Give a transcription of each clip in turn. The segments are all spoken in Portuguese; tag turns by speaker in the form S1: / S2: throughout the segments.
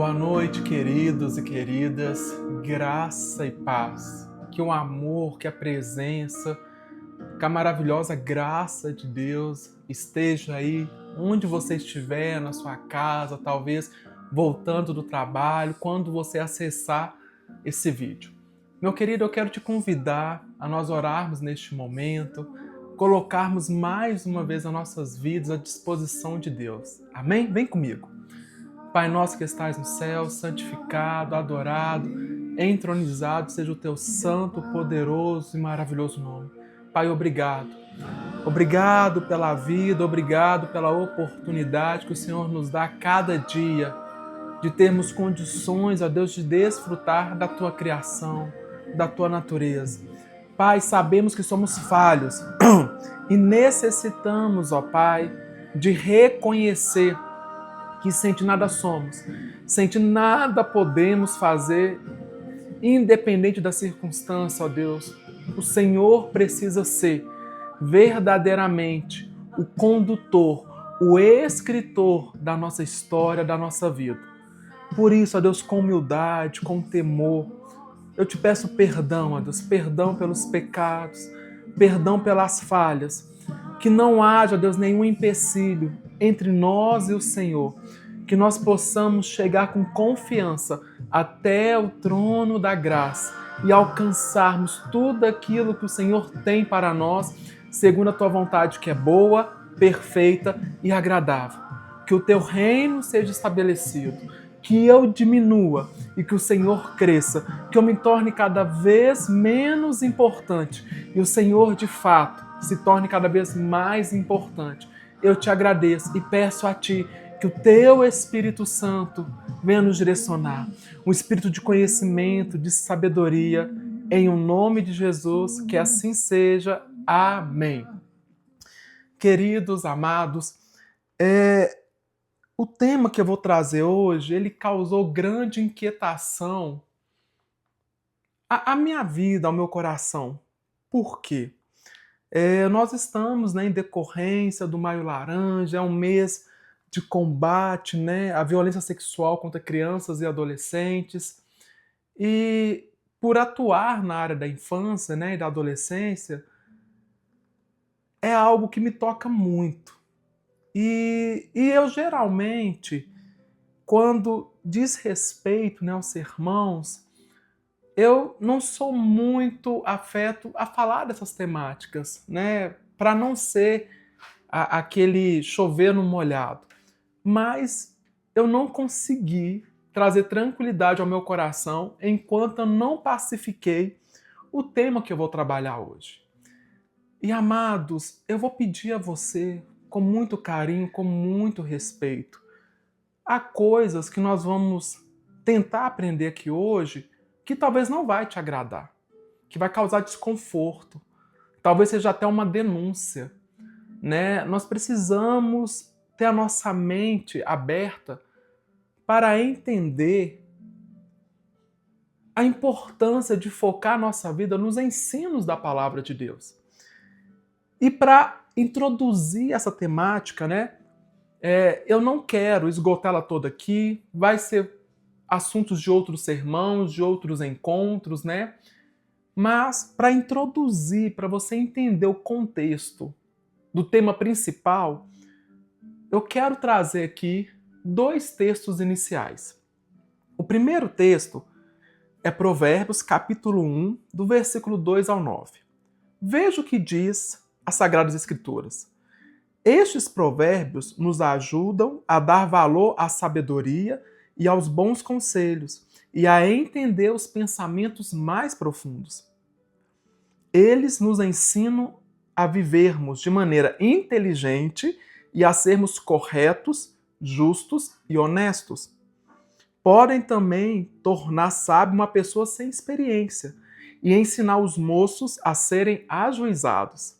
S1: Boa noite, queridos e queridas, graça e paz, que o amor, que a presença, que a maravilhosa graça de Deus esteja aí, onde você estiver, na sua casa, talvez voltando do trabalho, quando você acessar esse vídeo. Meu querido, eu quero te convidar a nós orarmos neste momento, colocarmos mais uma vez as nossas vidas à disposição de Deus. Amém? Vem comigo. Pai nosso que estais no céu, santificado, adorado, entronizado seja o teu santo, poderoso e maravilhoso nome. Pai, obrigado. Obrigado pela vida, obrigado pela oportunidade que o Senhor nos dá a cada dia de termos condições, ó Deus, de desfrutar da tua criação, da tua natureza. Pai, sabemos que somos falhos e necessitamos, ó Pai, de reconhecer que sem ti nada somos, sem ti nada podemos fazer, independente da circunstância, ó Deus. O Senhor precisa ser verdadeiramente o condutor, o escritor da nossa história, da nossa vida. Por isso, ó Deus, com humildade, com temor, eu te peço perdão, ó Deus, perdão pelos pecados, perdão pelas falhas, que não haja, Deus, nenhum empecilho entre nós e o Senhor, que nós possamos chegar com confiança até o trono da graça e alcançarmos tudo aquilo que o Senhor tem para nós, segundo a tua vontade, que é boa, perfeita e agradável. Que o teu reino seja estabelecido, que eu diminua e que o Senhor cresça, que eu me torne cada vez menos importante e o Senhor, de fato, se torne cada vez mais importante. Eu te agradeço e peço a ti que o teu Espírito Santo venha nos direcionar, um espírito de conhecimento, de sabedoria, em o nome de Jesus, que assim seja. Amém. Queridos, amados, o tema que eu vou trazer hoje, ele causou grande inquietação à minha vida, ao meu coração. Por quê? Nós estamos, em decorrência do Maio Laranja, é um mês de combate, à violência sexual contra crianças e adolescentes. E por atuar na área da infância, e da adolescência, é algo que me toca muito. E eu geralmente, quando diz respeito aos sermãos, eu não sou muito afeto a falar dessas temáticas, para não ser aquele chover no molhado. Mas eu não consegui trazer tranquilidade ao meu coração enquanto eu não pacifiquei o tema que eu vou trabalhar hoje. E, amados, eu vou pedir a você, com muito carinho, com muito respeito, há coisas que nós vamos tentar aprender aqui hoje que talvez não vai te agradar, que vai causar desconforto, talvez seja até uma denúncia, Nós precisamos ter a nossa mente aberta para entender a importância de focar a nossa vida nos ensinos da palavra de Deus. E para introduzir essa temática, eu não quero esgotá-la toda aqui, vai ser assuntos de outros sermãos, de outros encontros, Mas para introduzir, para você entender o contexto do tema principal, eu quero trazer aqui 2 textos iniciais. O primeiro texto é Provérbios, capítulo 1, do versículo 2 ao 9. Veja o que diz as Sagradas Escrituras. Estes provérbios nos ajudam a dar valor à sabedoria e aos bons conselhos, e a entender os pensamentos mais profundos. Eles nos ensinam a vivermos de maneira inteligente e a sermos corretos, justos e honestos. Podem também tornar sábio uma pessoa sem experiência e ensinar os moços a serem ajuizados.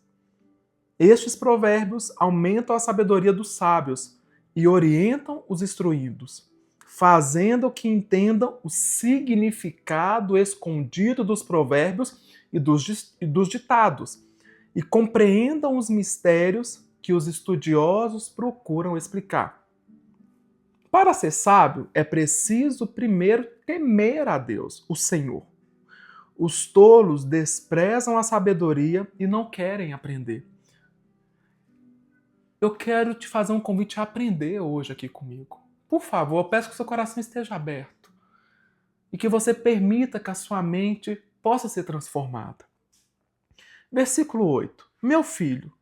S1: Estes provérbios aumentam a sabedoria dos sábios e orientam os instruídos, fazendo que entendam o significado escondido dos provérbios e dos ditados, e compreendam os mistérios que os estudiosos procuram explicar. Para ser sábio, é preciso primeiro temer a Deus, o Senhor. Os tolos desprezam a sabedoria e não querem aprender. Eu quero te fazer um convite a aprender hoje aqui comigo. Por favor, eu peço que seu coração esteja aberto e que você permita que a sua mente possa ser transformada. Versículo 8. Meu filho,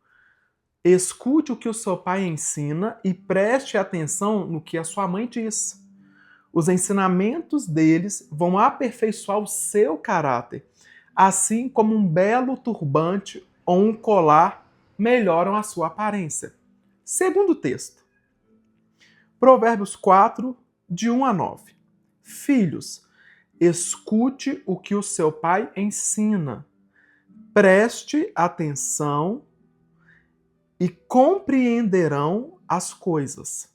S1: escute o que o seu pai ensina e preste atenção no que a sua mãe diz. Os ensinamentos deles vão aperfeiçoar o seu caráter, assim como um belo turbante ou um colar melhoram a sua aparência. Segundo texto, Provérbios 4, de 1 a 9. Filhos, escute o que o seu pai ensina. Preste atenção e compreenderão as coisas.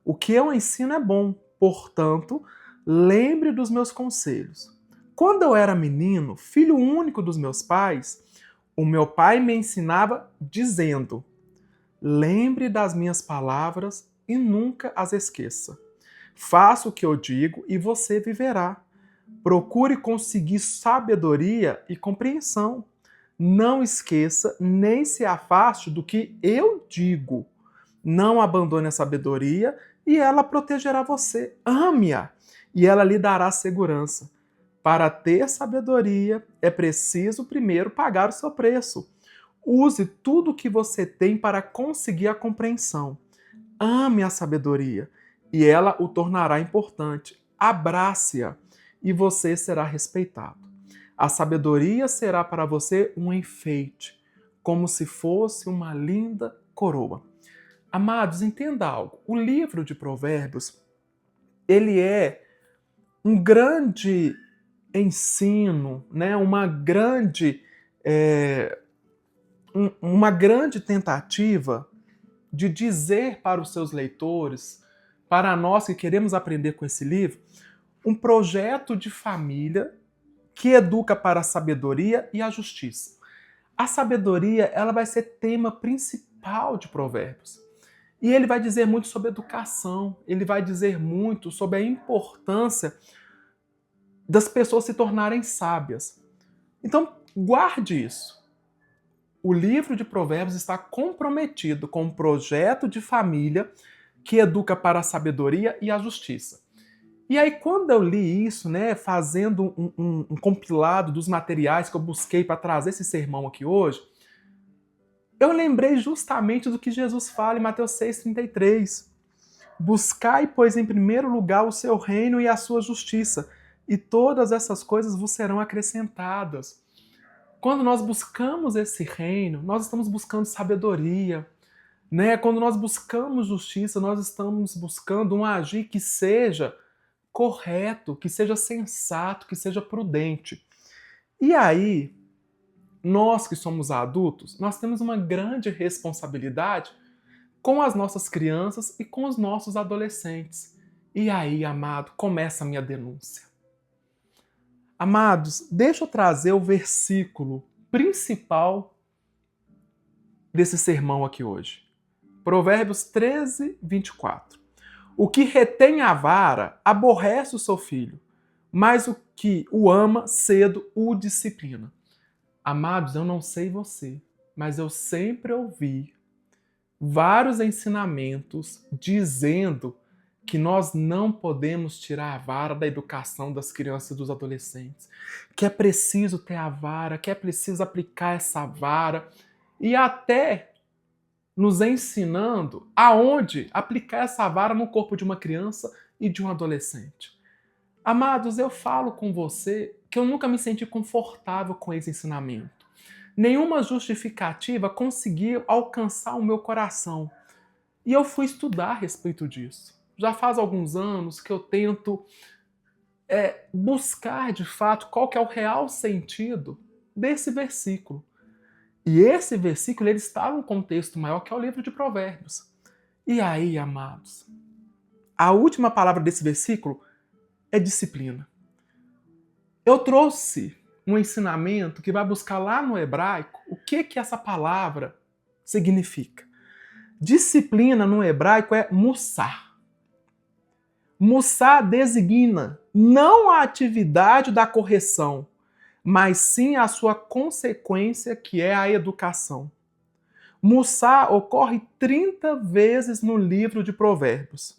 S1: O que eu ensino é bom, portanto, lembre dos meus conselhos. Quando eu era menino, filho único dos meus pais, o meu pai me ensinava dizendo: lembre das minhas palavras e nunca as esqueça. Faça o que eu digo e você viverá. Procure conseguir sabedoria e compreensão. Não esqueça nem se afaste do que eu digo. Não abandone a sabedoria e ela protegerá você. Ame-a e ela lhe dará segurança. Para ter sabedoria, é preciso primeiro pagar o seu preço. Use tudo o que você tem para conseguir a compreensão. Ame a sabedoria e ela o tornará importante. Abrace-a e você será respeitado. A sabedoria será para você um enfeite, como se fosse uma linda coroa. Amados, entenda algo. O livro de Provérbios, ele é um grande ensino, né? uma grande tentativa de dizer para os seus leitores, para nós que queremos aprender com esse livro, um projeto de família que educa para a sabedoria e a justiça. A sabedoria, ela vai ser tema principal de Provérbios. E ele vai dizer muito sobre educação, ele vai dizer muito sobre a importância das pessoas se tornarem sábias. Então, guarde isso. O livro de Provérbios está comprometido com um projeto de família que educa para a sabedoria e a justiça. E aí, quando eu li isso, né, fazendo um compilado dos materiais que eu busquei para trazer esse sermão aqui hoje, eu lembrei justamente do que Jesus fala em Mateus 6,33. Buscai, pois, em primeiro lugar o seu reino e a sua justiça, e todas essas coisas vos serão acrescentadas. Quando nós buscamos esse reino, nós estamos buscando sabedoria, né? Quando nós buscamos justiça, nós estamos buscando um agir que seja correto, que seja sensato, que seja prudente. E aí, nós que somos adultos, nós temos uma grande responsabilidade com as nossas crianças e com os nossos adolescentes. E aí, amado, começa a minha denúncia. Amados, deixa eu trazer o versículo principal desse sermão aqui hoje. Provérbios 13, 24. O que retém a vara aborrece o seu filho, mas o que o ama cedo o disciplina. Amados, eu não sei você, mas eu sempre ouvi vários ensinamentos dizendo que nós não podemos tirar a vara da educação das crianças e dos adolescentes, que é preciso ter a vara, que é preciso aplicar essa vara, e até nos ensinando aonde aplicar essa vara no corpo de uma criança e de um adolescente. Amados, eu falo com você que eu nunca me senti confortável com esse ensinamento. Nenhuma justificativa conseguiu alcançar o meu coração. E eu fui estudar a respeito disso. Já faz alguns anos que eu tento buscar, de fato, qual que é o real sentido desse versículo. E esse versículo ele está num contexto maior que é o livro de Provérbios. E aí, amados, a última palavra desse versículo é disciplina. Eu trouxe um ensinamento que vai buscar lá no hebraico o que essa palavra significa. Disciplina no hebraico é mussar. Mussar designa não a atividade da correção, mas sim a sua consequência, que é a educação. Mussar ocorre 30 vezes no livro de Provérbios.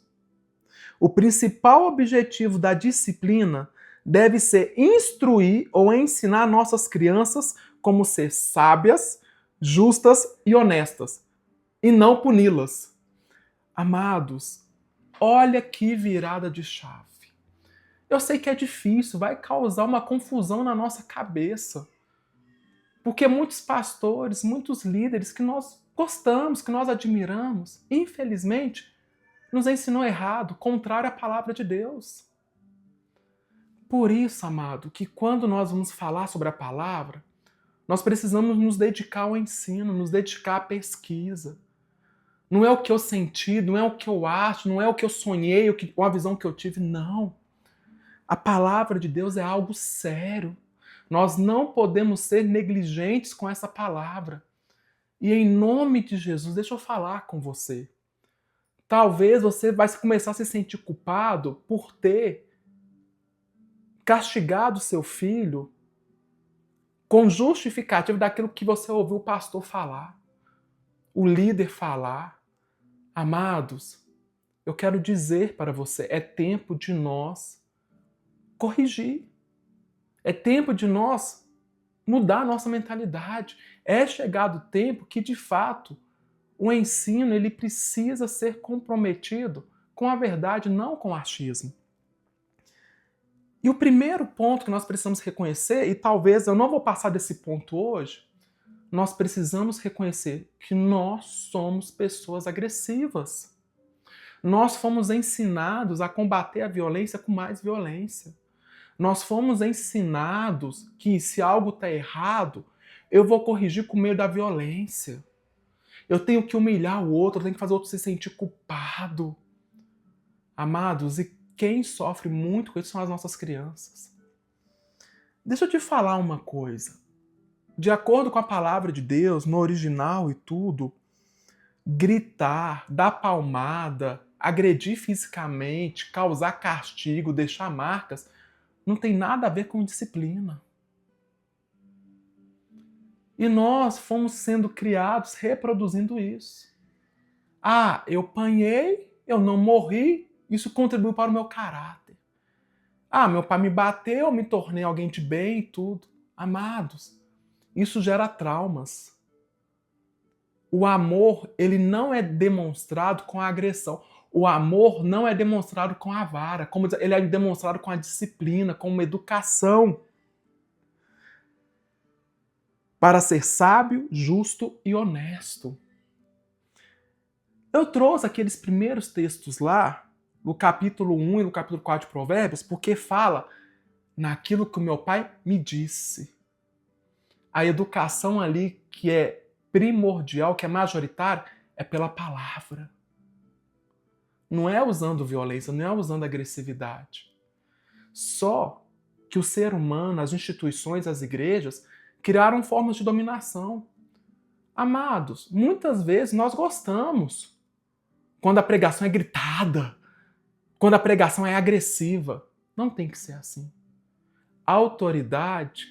S1: O principal objetivo da disciplina deve ser instruir ou ensinar nossas crianças como ser sábias, justas e honestas, e não puni-las. Amados, olha que virada de chave. Eu sei que é difícil, vai causar uma confusão na nossa cabeça. Porque muitos pastores, muitos líderes que nós gostamos, que nós admiramos, infelizmente, nos ensinou errado, contrário à palavra de Deus. Por isso, amado, que quando nós vamos falar sobre a palavra, nós precisamos nos dedicar ao ensino, nos dedicar à pesquisa. Não é o que eu senti, não é o que eu acho, não é o que eu sonhei, a visão que eu tive, não. A palavra de Deus é algo sério. Nós não podemos ser negligentes com essa palavra. E em nome de Jesus, deixa eu falar com você. Talvez você vai começar a se sentir culpado por ter castigado seu filho com justificativo daquilo que você ouviu o pastor falar, o líder falar. Amados, eu quero dizer para você, é tempo de nós corrigir. É tempo de nós mudar a nossa mentalidade. É chegado o tempo que, de fato, o ensino ele precisa ser comprometido com a verdade, não com o achismo. E o primeiro ponto que nós precisamos reconhecer, e talvez eu não vou passar desse ponto hoje, nós precisamos reconhecer que nós somos pessoas agressivas. Nós fomos ensinados a combater a violência com mais violência. Nós fomos ensinados que se algo está errado, eu vou corrigir com meio da violência. Eu tenho que humilhar o outro, eu tenho que fazer o outro se sentir culpado. Amados, e quem sofre muito com isso são as nossas crianças. Deixa eu te falar uma coisa. De acordo com a palavra de Deus, no original e tudo, gritar, dar palmada, agredir fisicamente, causar castigo, deixar marcas, não tem nada a ver com disciplina. E nós fomos sendo criados reproduzindo isso. Ah, eu apanhei, eu não morri, isso contribuiu para o meu caráter. Ah, meu pai me bateu, eu me tornei alguém de bem e tudo. Amados, isso gera traumas. O amor, ele não é demonstrado com a agressão. O amor não é demonstrado com a vara, ele é demonstrado com a disciplina, com uma educação. Para ser sábio, justo e honesto. Eu trouxe aqueles primeiros textos lá, no capítulo 1 e no capítulo 4 de Provérbios, porque fala naquilo que o meu pai me disse. A educação ali que é primordial, que é majoritária, é pela palavra. Não é usando violência, não é usando agressividade. Só que o ser humano, as instituições, as igrejas, criaram formas de dominação. Amados, muitas vezes nós gostamos quando a pregação é gritada, quando a pregação é agressiva. Não tem que ser assim. A autoridade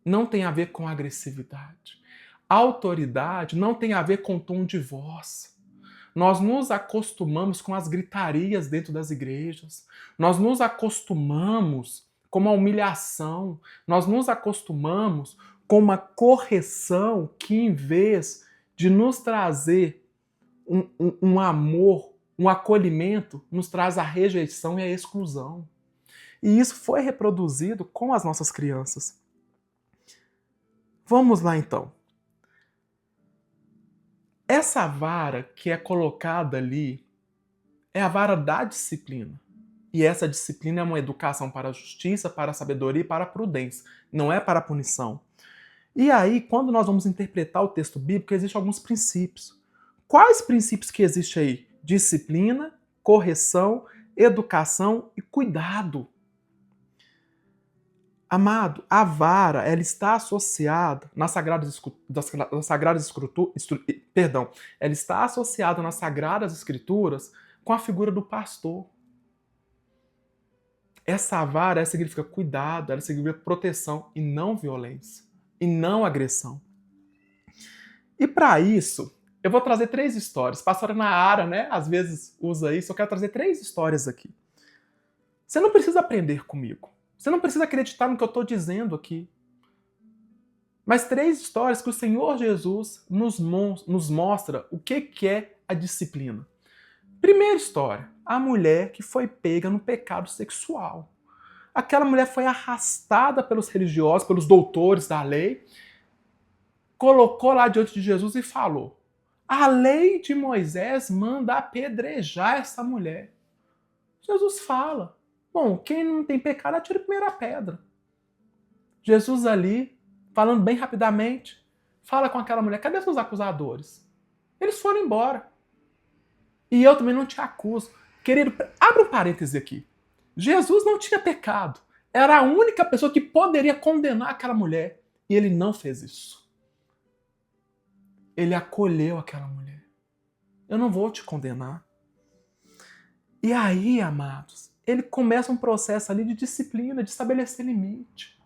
S1: não tem a ver com agressividade. A autoridade não tem a ver com tom de voz. Nós nos acostumamos com as gritarias dentro das igrejas. Nós nos acostumamos com uma humilhação. Nós nos acostumamos com uma correção que, em vez de nos trazer um amor, um acolhimento, nos traz a rejeição e a exclusão. E isso foi reproduzido com as nossas crianças. Vamos lá então. Essa vara que é colocada ali é a vara da disciplina. E essa disciplina é uma educação para a justiça, para a sabedoria e para a prudência. Não é para a punição. E aí, quando nós vamos interpretar o texto bíblico, existem alguns princípios. Quais princípios que existem aí? Disciplina, correção, educação e cuidado. Amado, a vara ela está associada nas Sagradas Escrituras, ela está associada nas Sagradas Escrituras com a figura do pastor. Essa vara, ela significa cuidado, ela significa proteção e não violência, e não agressão. E para isso, eu vou trazer 3 histórias. Pastora Nayara, né, às vezes usa isso, eu quero trazer 3 histórias aqui. Você não precisa aprender comigo. Você não precisa acreditar no que eu estou dizendo aqui. Mas 3 histórias que o Senhor Jesus nos mostra o que é a disciplina. Primeira história, a mulher que foi pega no pecado sexual. Aquela mulher foi arrastada pelos religiosos, pelos doutores da lei, colocou lá diante de Jesus e falou: a lei de Moisés manda apedrejar essa mulher. Jesus fala: bom, quem não tem pecado, atira a primeira pedra. Jesus ali, falando bem rapidamente, fala com aquela mulher: cadê seus acusadores? Eles foram embora. E eu também não te acuso. Querido, abre um parêntese aqui. Jesus não tinha pecado. Era a única pessoa que poderia condenar aquela mulher. E ele não fez isso. Ele acolheu aquela mulher. Eu não vou te condenar. E aí, amados, ele começa um processo ali de disciplina, de estabelecer limite.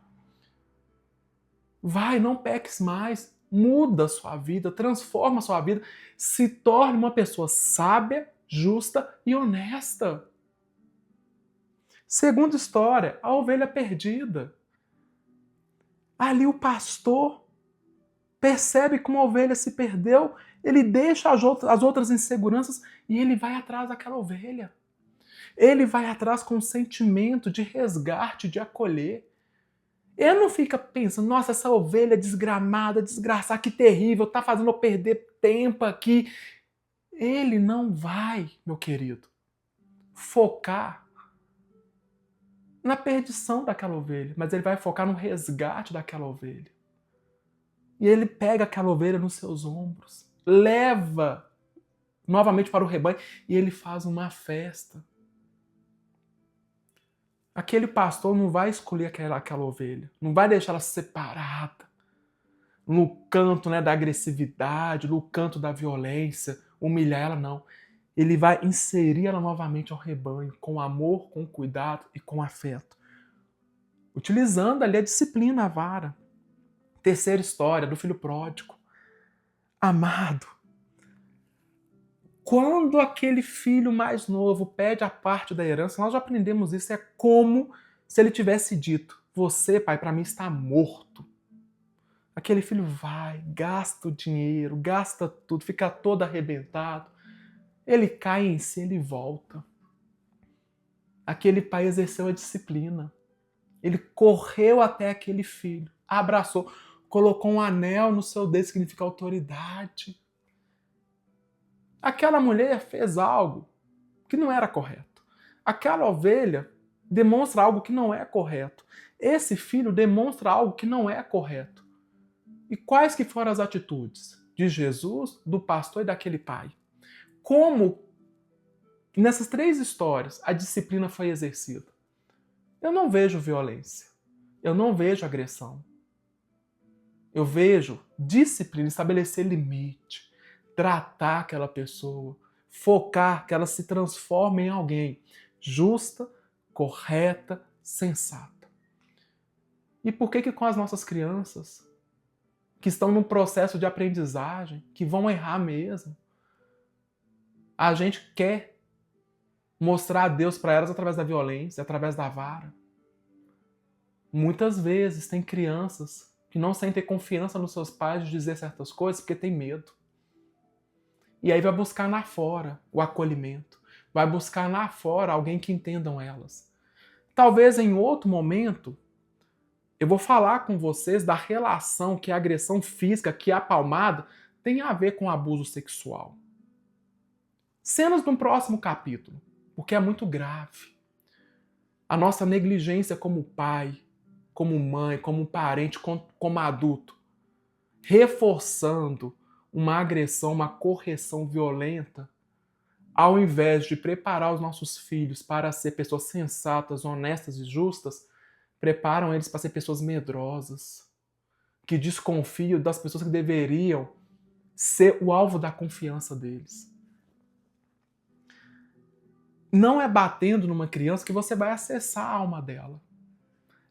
S1: Vai, não peques mais. Muda a sua vida, transforma a sua vida. Se torne uma pessoa sábia, justa e honesta. Segunda história, a ovelha perdida. Ali o pastor percebe que uma ovelha se perdeu, ele deixa as outras inseguranças e ele vai atrás daquela ovelha. Ele vai atrás com um sentimento de resgate, de acolher. Ele não fica pensando, nossa, essa ovelha desgramada, desgraçada, que terrível, tá fazendo eu perder tempo aqui. Ele não vai, meu querido, focar na perdição daquela ovelha, mas ele vai focar no resgate daquela ovelha. E ele pega aquela ovelha nos seus ombros, leva novamente para o rebanho e ele faz uma festa. Aquele pastor não vai escolher aquela ovelha, não vai deixar ela separada, no canto, né, da agressividade, no canto da violência, humilhar ela, não. Ele vai inserir ela novamente ao rebanho, com amor, com cuidado e com afeto. Utilizando ali a disciplina, a vara. Terceira história, do filho pródigo. Amado, quando aquele filho mais novo pede a parte da herança, nós já aprendemos isso, é como se ele tivesse dito: você, pai, para mim está morto. Aquele filho vai, gasta o dinheiro, gasta tudo, fica todo arrebentado. Ele cai em si, ele volta. Aquele pai exerceu a disciplina. Ele correu até aquele filho, abraçou, colocou um anel no seu dedo, que significa autoridade. Aquela mulher fez algo que não era correto. Aquela ovelha demonstra algo que não é correto. Esse filho demonstra algo que não é correto. E quais que foram as atitudes de Jesus, do pastor e daquele pai? Como nessas 3 histórias a disciplina foi exercida? Eu não vejo violência. Eu não vejo agressão. Eu vejo disciplina, estabelecer limite, tratar aquela pessoa, focar que ela se transforme em alguém justa, correta, sensata. E por que com as nossas crianças, que estão num processo de aprendizagem, que vão errar mesmo, a gente quer mostrar a Deus para elas através da violência, através da vara? Muitas vezes tem crianças que não sentem confiança nos seus pais de dizer certas coisas porque tem medo. E aí vai buscar lá fora o acolhimento. Vai buscar lá fora alguém que entendam elas. Talvez em outro momento eu vou falar com vocês da relação que a agressão física, que a palmada, tem a ver com abuso sexual. Cenas de um próximo capítulo, porque é muito grave. A nossa negligência como pai, como mãe, como parente, como adulto, reforçando uma agressão, uma correção violenta, ao invés de preparar os nossos filhos para ser pessoas sensatas, honestas e justas, preparam eles para ser pessoas medrosas, que desconfiam das pessoas que deveriam ser o alvo da confiança deles. Não é batendo numa criança que você vai acessar a alma dela.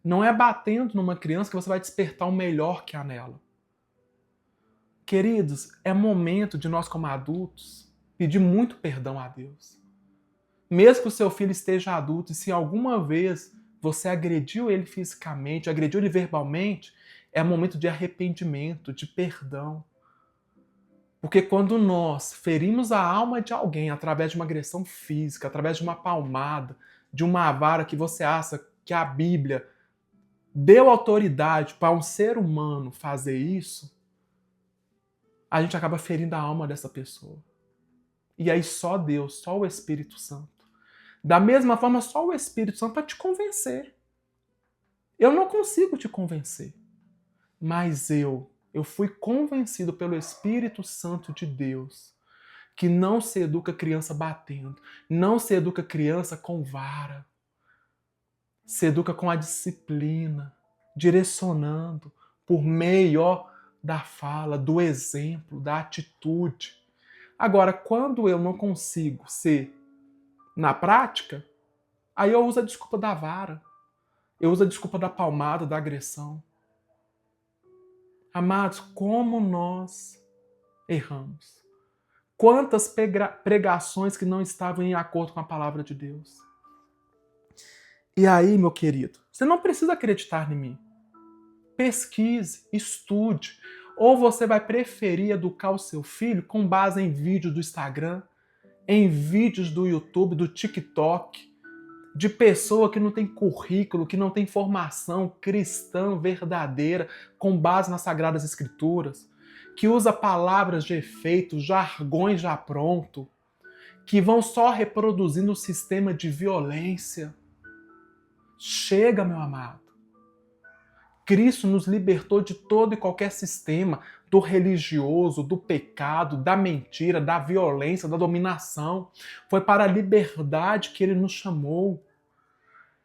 S1: Não é batendo numa criança que você vai despertar o melhor que há nela. Queridos, é momento de nós, como adultos, pedir muito perdão a Deus. Mesmo que o seu filho esteja adulto, e se alguma vez você agrediu ele fisicamente, agrediu ele verbalmente, é momento de arrependimento, de perdão. Porque quando nós ferimos a alma de alguém através de uma agressão física, através de uma palmada, de uma vara que você acha que a Bíblia deu autoridade para um ser humano fazer isso, a gente acaba ferindo a alma dessa pessoa. E aí só Deus, só o Espírito Santo. Da mesma forma, só o Espírito Santo para te convencer. Eu não consigo te convencer. Mas eu fui convencido pelo Espírito Santo de Deus que não se educa criança batendo, não se educa criança com vara. Se educa com a disciplina, direcionando por meio da fala, do exemplo, da atitude. Agora, quando eu não consigo ser na prática, aí eu uso a desculpa da vara, eu uso a desculpa da palmada, da agressão. Amados, como nós erramos. Quantas pregações que não estavam em acordo com a palavra de Deus. E aí, meu querido, você não precisa acreditar em mim. Pesquise, estude. Ou você vai preferir educar o seu filho com base em vídeos do Instagram, em vídeos do YouTube, do TikTok, de pessoa que não tem currículo, que não tem formação cristã verdadeira com base nas Sagradas Escrituras, que usa palavras de efeito, jargões já pronto, que vão só reproduzindo o sistema de violência. Chega, meu amado. Cristo nos libertou de todo e qualquer sistema, do religioso, do pecado, da mentira, da violência, da dominação. Foi para a liberdade que ele nos chamou.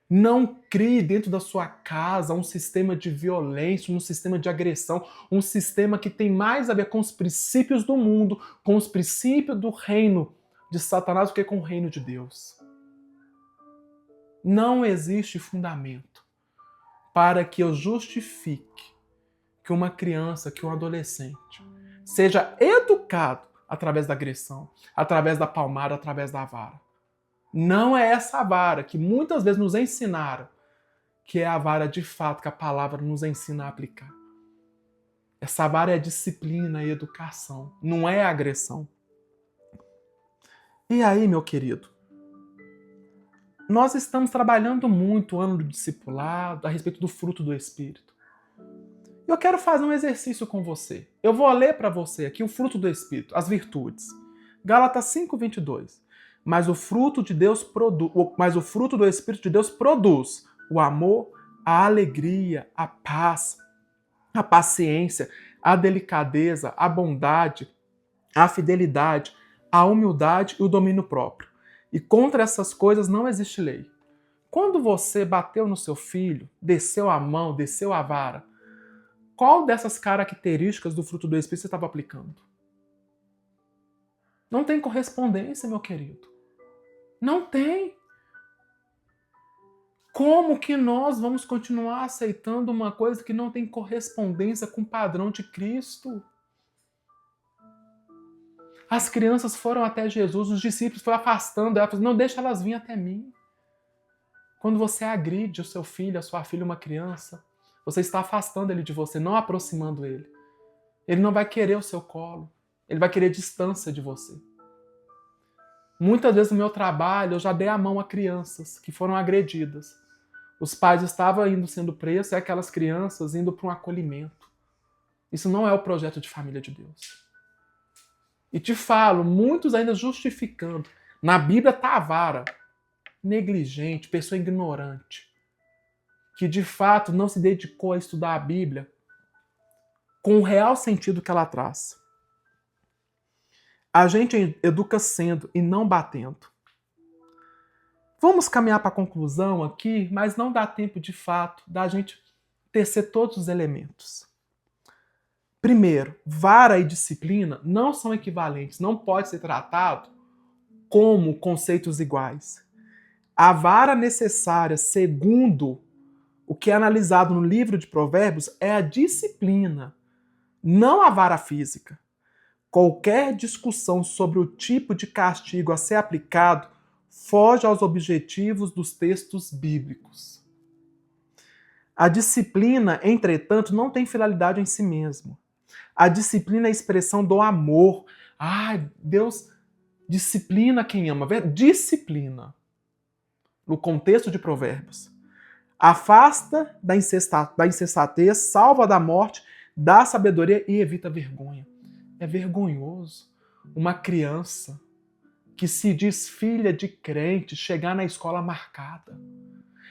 S1: Não crie dentro da sua casa um sistema de violência, um sistema de agressão, um sistema que tem mais a ver com os princípios do mundo, com os princípios do reino de Satanás do que com o reino de Deus. Não existe fundamento para que eu justifique que uma criança, que um adolescente seja educado através da agressão, através da palmada, através da vara. Não é essa vara que muitas vezes nos ensinaram, que é a vara de fato que a palavra nos ensina a aplicar. Essa vara é disciplina e educação, não é agressão. E aí, meu querido, nós estamos trabalhando muito o ano do discipulado a respeito do fruto do Espírito. Eu quero fazer um exercício com você. Eu vou ler para você aqui o fruto do Espírito, as virtudes. Gálatas 5:22. Mas o fruto do Espírito de Deus produz o amor, a alegria, a paz, a paciência, a delicadeza, a bondade, a fidelidade, a humildade e o domínio próprio. E contra essas coisas não existe lei. Quando você bateu no seu filho, desceu a mão, desceu a vara, qual dessas características do fruto do Espírito você estava aplicando? Não tem correspondência, meu querido. Não tem. Como que nós vamos continuar aceitando uma coisa que não tem correspondência com o padrão de Cristo? As crianças foram até Jesus, os discípulos foram afastando elas, não deixa elas virem até mim. Quando você agride o seu filho, a sua filha, uma criança, você está afastando ele de você, não aproximando ele. Ele não vai querer o seu colo, ele vai querer distância de você. Muitas vezes no meu trabalho eu já dei a mão a crianças que foram agredidas. Os pais estavam sendo presos e aquelas crianças indo para um acolhimento. Isso não é o projeto de família de Deus. E te falo, muitos ainda justificando. Na Bíblia está a vara. Negligente, pessoa ignorante, que de fato não se dedicou a estudar a Bíblia com o real sentido que ela traz. A gente educa sendo e não batendo. Vamos caminhar para a conclusão aqui, mas não dá tempo de fato da gente tecer todos os elementos. Primeiro, vara e disciplina não são equivalentes, não pode ser tratado como conceitos iguais. A vara necessária, segundo o que é analisado no livro de Provérbios, é a disciplina, não a vara física. Qualquer discussão sobre o tipo de castigo a ser aplicado foge aos objetivos dos textos bíblicos. A disciplina, entretanto, não tem finalidade em si mesma. A disciplina é a expressão do amor. Deus disciplina quem ama. Disciplina. No contexto de Provérbios. Afasta da insensatez, salva da morte, dá sabedoria e evita vergonha. É vergonhoso uma criança que se diz filha de crente chegar na escola marcada.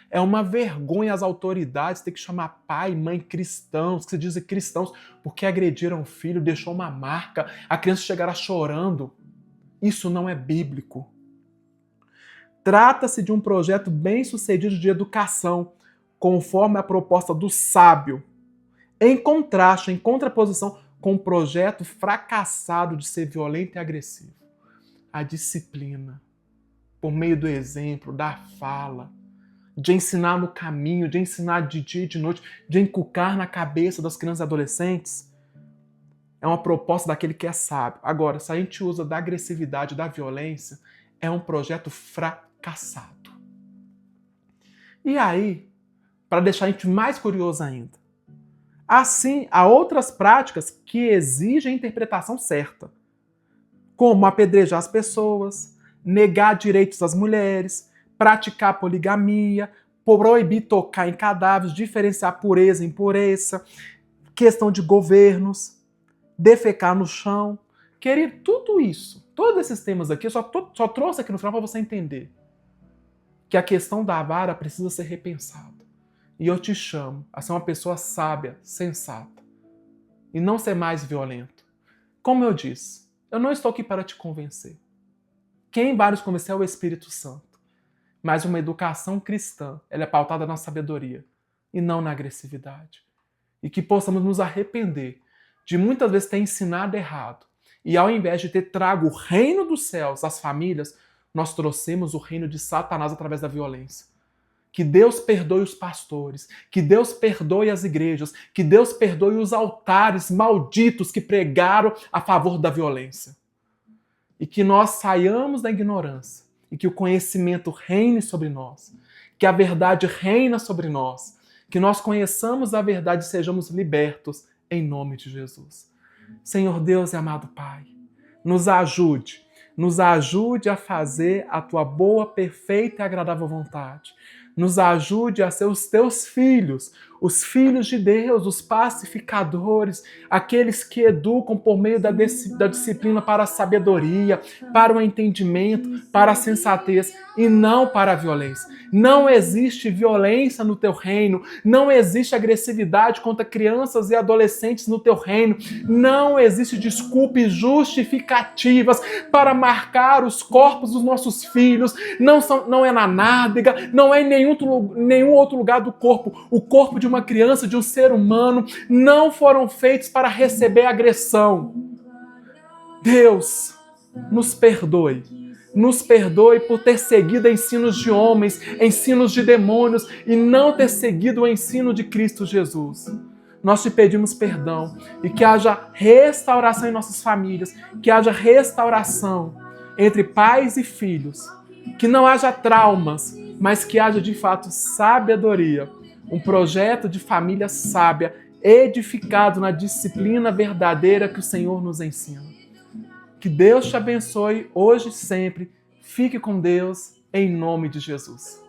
S1: É uma vergonha as autoridades ter que chamar pai e mãe cristãos, que se dizem cristãos, porque agrediram o filho, deixou uma marca, a criança chegará chorando. Isso não é bíblico. Trata-se de um projeto bem-sucedido de educação, conforme a proposta do sábio, em contraste, em contraposição com o projeto fracassado de ser violento e agressivo. A disciplina, por meio do exemplo, da fala, de ensinar no caminho, de ensinar de dia e de noite, de inculcar na cabeça das crianças e adolescentes, é uma proposta daquele que é sábio. Agora, se a gente usa da agressividade, da violência, é um projeto fracassado. E aí, para deixar a gente mais curioso ainda, assim, há outras práticas que exigem a interpretação certa, como apedrejar as pessoas, negar direitos às mulheres, praticar poligamia, proibir tocar em cadáveres, diferenciar pureza e impureza, questão de governos, defecar no chão. Querido, tudo isso, todos esses temas aqui, eu só trouxe aqui no final para você entender que a questão da vara precisa ser repensada. E eu te chamo a ser uma pessoa sábia, sensata, e não ser mais violento. Como eu disse, eu não estou aqui para te convencer. Quem vai nos convencer é o Espírito Santo. Mas uma educação cristã, ela é pautada na sabedoria e não na agressividade. E que possamos nos arrepender de muitas vezes ter ensinado errado. E ao invés de ter trago o reino dos céus às famílias, nós trouxemos o reino de Satanás através da violência. Que Deus perdoe os pastores, que Deus perdoe as igrejas, que Deus perdoe os altares malditos que pregaram a favor da violência. E que nós saiamos da ignorância e que o conhecimento reine sobre nós, que a verdade reina sobre nós, que nós conheçamos a verdade e sejamos libertos em nome de Jesus. Senhor Deus e amado Pai, nos ajude a fazer a Tua boa, perfeita e agradável vontade. Nos ajude a ser os Teus filhos, os filhos de Deus, os pacificadores, aqueles que educam por meio da disciplina para a sabedoria, para o entendimento, para a sensatez e não para a violência. Não existe violência no Teu reino, não existe agressividade contra crianças e adolescentes no Teu reino, não existe desculpas justificativas para marcar os corpos dos nossos filhos, não é na nádega, não é em nenhum outro lugar do corpo. O corpo de uma criança, de um ser humano, não foram feitos para receber agressão. Deus, nos perdoe. Nos perdoe por ter seguido ensinos de homens, ensinos de demônios e não ter seguido o ensino de Cristo Jesus. Nós te pedimos perdão e que haja restauração em nossas famílias, que haja restauração entre pais e filhos, que não haja traumas, mas que haja de fato sabedoria, um projeto de família sábia, edificado na disciplina verdadeira que o Senhor nos ensina. Que Deus te abençoe hoje e sempre. Fique com Deus, em nome de Jesus.